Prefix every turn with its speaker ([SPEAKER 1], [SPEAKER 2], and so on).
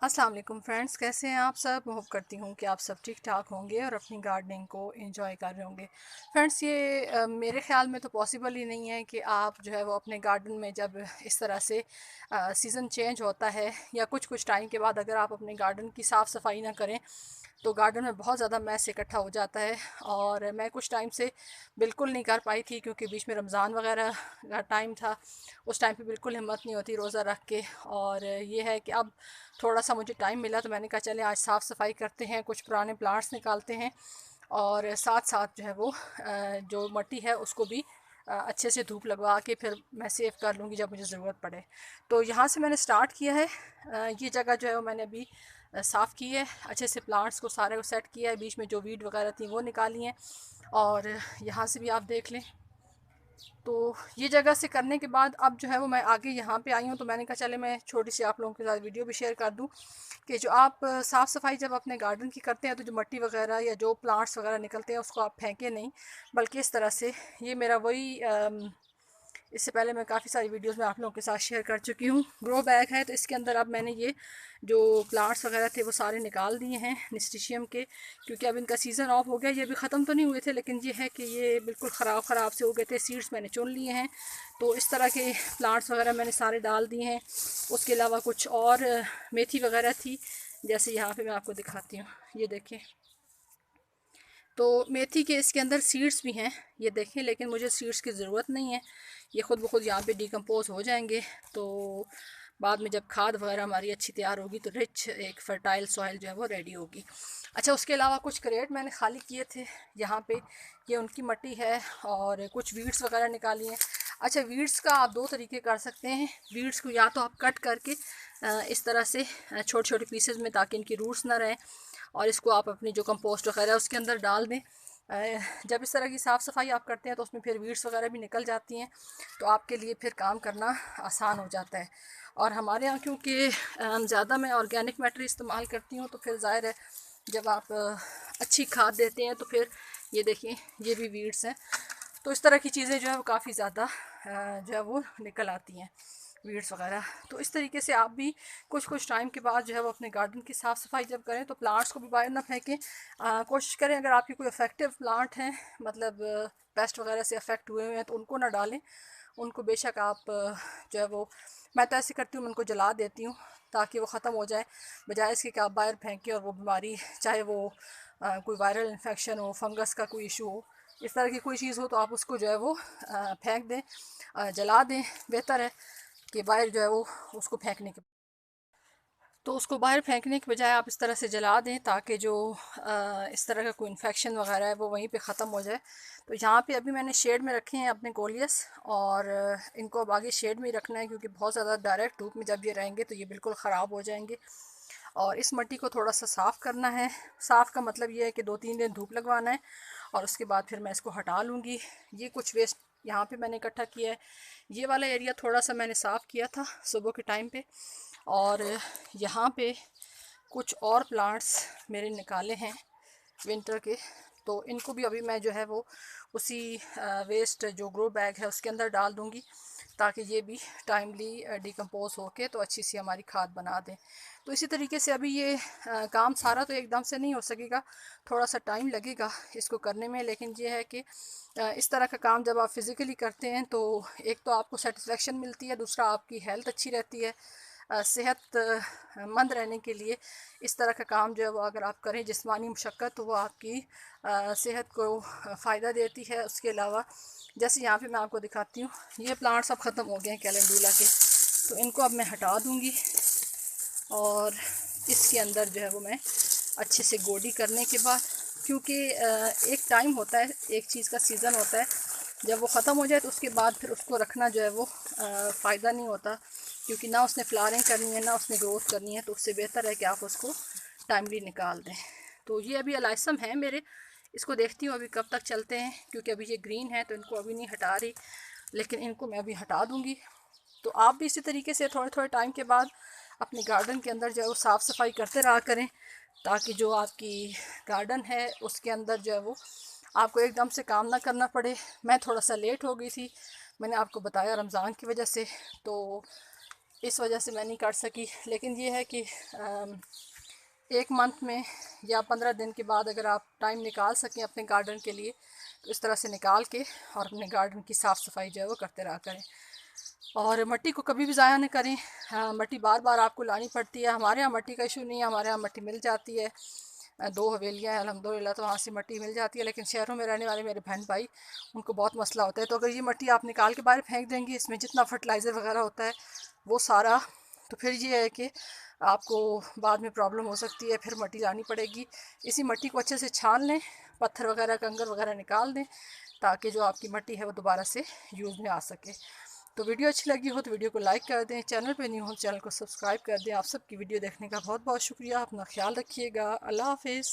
[SPEAKER 1] अस्सलाम वालेकुम फ्रेंड्स, कैसे हैं आप सब। होप करती हूँ कि आप सब ठीक ठाक होंगे और अपनी गार्डनिंग को एंजॉय कर रहे होंगे। फ्रेंड्स, ये मेरे ख्याल में तो पॉसिबल ही नहीं है कि आप जो है वो अपने गार्डन में जब इस तरह से सीज़न चेंज होता है या कुछ कुछ टाइम के बाद अगर आप अपने गार्डन की साफ़ सफाई ना करें तो गार्डन में बहुत ज़्यादा मैस इकट्ठा हो जाता है। और मैं कुछ टाइम से बिल्कुल नहीं कर पाई थी क्योंकि बीच में रमज़ान वगैरह का टाइम था। उस टाइम पे बिल्कुल हिम्मत नहीं होती रोज़ा रख के। और ये है कि अब थोड़ा सा मुझे टाइम मिला तो मैंने कहा चले आज साफ़ सफाई करते हैं, कुछ पुराने प्लांट्स निकालते हैं और साथ साथ जो है वो जो मट्टी है उसको भी अच्छे से धूप लगवा के फिर मैं सेव कर लूँगी जब मुझे ज़रूरत पड़े। तो यहाँ से मैंने स्टार्ट किया है। ये जगह जो है वो मैंने अभी साफ़ की है, अच्छे से प्लांट्स को सारे को सेट किया है, बीच में जो वीड वगैरह थी वो निकाली हैं। और यहाँ से भी आप देख लें। तो ये जगह से करने के बाद अब जो है वो मैं आगे यहाँ पे आई हूँ, तो मैंने कहा चले मैं छोटी सी आप लोगों के साथ वीडियो भी शेयर कर दूँ कि जो आप साफ़ सफाई जब अपने गार्डन की करते हैं तो जो मिट्टी वगैरह या जो प्लांट्स वगैरह निकलते हैं उसको आप फेंकें नहीं, बल्कि इस तरह से ये मेरा वही इससे पहले मैं काफ़ी सारी वीडियोस में आप लोगों के साथ शेयर कर चुकी हूँ। ग्रो बैग है तो इसके अंदर अब मैंने ये जो प्लांट्स वगैरह थे वो सारे निकाल दिए हैं निस्टिशियम के, क्योंकि अब इनका सीज़न ऑफ हो गया। ये भी ख़त्म तो नहीं हुए थे लेकिन ये है कि ये बिल्कुल ख़राब से हो गए थे। सीड्स मैंने चुन लिए हैं, तो इस तरह के प्लांट्स वगैरह मैंने सारे डाल दिए हैं। उसके अलावा कुछ और मेथी वगैरह थी, जैसे यहाँ पे मैं आपको दिखाती हूँ, ये देखें। तो मेथी के इसके अंदर सीड्स भी हैं, ये देखें, लेकिन मुझे सीड्स की ज़रूरत नहीं है, ये ख़ुद ब खुद यहाँ पे डिकम्पोज हो जाएंगे। तो बाद में जब खाद वगैरह हमारी अच्छी तैयार होगी तो रिच एक फर्टाइल सॉइल जो है वो रेडी होगी। अच्छा, उसके अलावा कुछ क्रेट मैंने खाली किए थे यहाँ पे, ये उनकी मिट्टी है और कुछ वीड्स वगैरह निकाली हैं। अच्छा, वीड्स का आप दो तरीके कर सकते हैं। वीड्स को या तो आप कट करके इस तरह से छोटे छोटे पीसेज में, ताकि इनकी रूट्स ना रहें, और इसको आप अपनी जो कंपोस्ट वगैरह है उसके अंदर डाल दें। जब इस तरह की साफ़ सफाई आप करते हैं तो उसमें फिर वीड्स वगैरह भी निकल जाती हैं, तो आपके लिए फिर काम करना आसान हो जाता है। और हमारे यहाँ क्योंकि ज़्यादा मैं ऑर्गेनिक मैटर इस्तेमाल करती हूँ, तो फिर ज़ाहिर है जब आप अच्छी खाद देते हैं तो फिर ये देखिए ये भी वीड्स हैं। तो इस तरह की चीज़ें जो है वो काफ़ी ज़्यादा जो है वो निकल आती हैं, वीड्स वगैरह। तो इस तरीके से आप भी कुछ कुछ टाइम के बाद जो है वो अपने गार्डन की साफ़ सफाई जब करें तो प्लांट्स को भी बाहर ना फेंकें। कोशिश करें अगर आपके कोई अफेक्टिव प्लांट हैं, मतलब पेस्ट वगैरह से अफेक्ट हुए हुए हैं, तो उनको ना डालें। उनको बेशक आप जो है वो, मैं तो ऐसे करती हूँ, मैं उनको जला देती हूँ ताकि वो ख़त्म हो जाए, बजाय इसके कि आप बाहर फेंकें और वो बीमारी, चाहे वो कोई वायरल इन्फेक्शन हो, फंगस का कोई इशू हो, इस तरह की कोई चीज़ हो, तो आप उसको जो है वो फेंक दें, जला दें। बेहतर है कि बाहर जो है वो उसको फेंकने के, तो उसको बाहर फेंकने के बजाय आप इस तरह से जला दें, ताकि जो इस तरह का कोई इन्फेक्शन वगैरह है वो वहीं पे ख़त्म हो जाए। तो यहाँ पे अभी मैंने शेड में रखे हैं अपने कोलियस, और इनको अब आगे शेड में ही रखना है, क्योंकि बहुत ज़्यादा डायरेक्ट धूप में जब ये रहेंगे तो ये बिल्कुल ख़राब हो जाएंगे। और इस मिट्टी को थोड़ा सा साफ़ करना है। साफ़ का मतलब ये है कि 2-3 दिन धूप लगवाना है और उसके बाद फिर मैं इसको हटा लूँगी। ये कुछ वेस्ट यहाँ पे मैंने इकट्ठा किया है। ये वाला एरिया थोड़ा सा मैंने साफ़ किया था सुबह के टाइम पे, और यहाँ पे कुछ और प्लांट्स मेरे निकाले हैं विंटर के, तो इनको भी अभी मैं जो है वो उसी वेस्ट जो ग्रो बैग है उसके अंदर डाल दूँगी, ताकि ये भी टाइमली डिकम्पोज होके तो अच्छी सी हमारी खाद बना दें। तो इसी तरीके से अभी ये काम सारा तो एकदम से नहीं हो सकेगा, थोड़ा सा टाइम लगेगा इसको करने में। लेकिन ये है कि इस तरह का काम जब आप फिज़िकली करते हैं तो एक तो आपको सेटिस्फेक्शन मिलती है, दूसरा आपकी हेल्थ अच्छी रहती है। सेहतमंद रहने के लिए इस तरह का काम जो है वो अगर आप करें, जिस्मानी मशक्क़त, तो वो आपकी सेहत को फ़ायदा देती है। उसके अलावा जैसे यहाँ पे मैं आपको दिखाती हूँ, ये प्लांट्स अब ख़त्म हो गए हैं कैलेंडुला के, तो इनको अब मैं हटा दूँगी और इसके अंदर जो है वो मैं अच्छे से गोडी करने के बाद, क्योंकि एक टाइम होता है, एक चीज़ का सीज़न होता है, जब वो ख़त्म हो जाए तो उसके बाद फिर उसको रखना जो है वो फ़ायदा नहीं होता, क्योंकि ना उसने फ्लावरिंग करनी है ना उसने ग्रोथ करनी है। तो उससे बेहतर है कि आप उसको टाइमली निकाल दें। तो ये अभी अलाइसम है मेरे, इसको देखती हूँ अभी कब तक चलते हैं, क्योंकि अभी ये ग्रीन है तो इनको अभी नहीं हटा रही, लेकिन इनको मैं अभी हटा दूँगी। तो आप भी इसी तरीके से थोड़े थोड़े टाइम के बाद अपने गार्डन के अंदर जो है वो साफ़ सफाई करते रहा करें, ताकि जो आपकी गार्डन है उसके अंदर जो है वो आपको एकदम से काम ना करना पड़े। मैं थोड़ा सा लेट हो गई थी, मैंने आपको बताया रमज़ान की वजह से, तो इस वजह से मैं नहीं कर सकी। लेकिन ये है कि एक मंथ में या 15 दिन के बाद अगर आप टाइम निकाल सकें अपने गार्डन के लिए, तो इस तरह से निकाल के और अपने गार्डन की साफ़ सफाई जो है वो करते रहा करें। और मिट्टी को कभी भी ज़ाया न करें। मट्टी बार बार आपको लानी पड़ती है। हमारे यहाँ मट्टी का इशू नहीं है, हमारे यहाँ मट्टी मिल जाती है। 2 हवेलियाँ हैं अल्हम्दुलिल्लाह, तो वहाँ से मट्टी मिल जाती है। लेकिन शहरों में रहने वाले मेरे बहन भाई, उनको बहुत मसला होता है। तो अगर ये मट्टी आप निकाल के बाहर फेंक देंगे, इसमें जितना फर्टिलाइज़र वगैरह होता है वो सारा, तो फिर ये है कि आपको बाद में प्रॉब्लम हो सकती है, फिर मट्टी लानी पड़ेगी। इसी मट्टी को अच्छे से छान लें, पत्थर वगैरह कंकर वगैरह निकाल दें, ताकि जो आपकी मट्टी है वो दोबारा से यूज़ में आ सके। तो वीडियो अच्छी लगी हो तो वीडियो को लाइक कर दें, चैनल पे नहीं हो तो चैनल को सब्सक्राइब कर दें। आप सबकी वीडियो देखने का बहुत बहुत शुक्रिया। अपना ख्याल रखिएगा। अल्लाह हाफिज़।